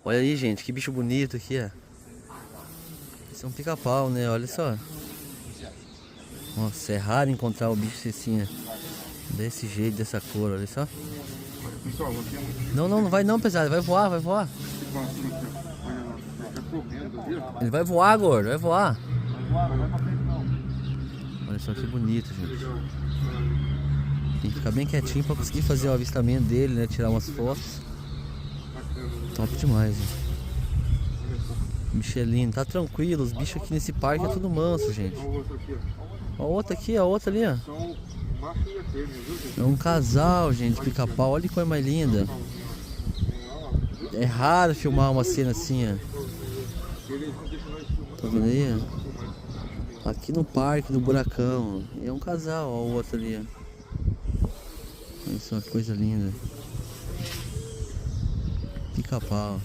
Olha aí, gente, que bicho bonito aqui, ó. Esse é um pica-pau, né? Olha só. Nossa, é raro encontrar o bicho assim, ó. Desse jeito, dessa cor, olha só. Não, não, não vai não, pesado. Vai voar, vai voar. Ele vai voar, gordo, vai voar. Olha só que bonito, gente. Tem que ficar bem quietinho pra conseguir fazer o avistamento dele, né? Tirar umas fotos. Top demais, gente. Michelin, tá tranquilo. Os bichos aqui nesse parque é tudo manso, gente. Ó, outra aqui, a outra ali, ó. É um casal, gente, pica-pau. Olha que coisa mais linda. É raro filmar uma cena assim, ó. Tá vendo aí, ó? Aqui no parque, no buracão. É um casal, ó, o outro ali, ó. Olha só que coisa linda. Pica-pau.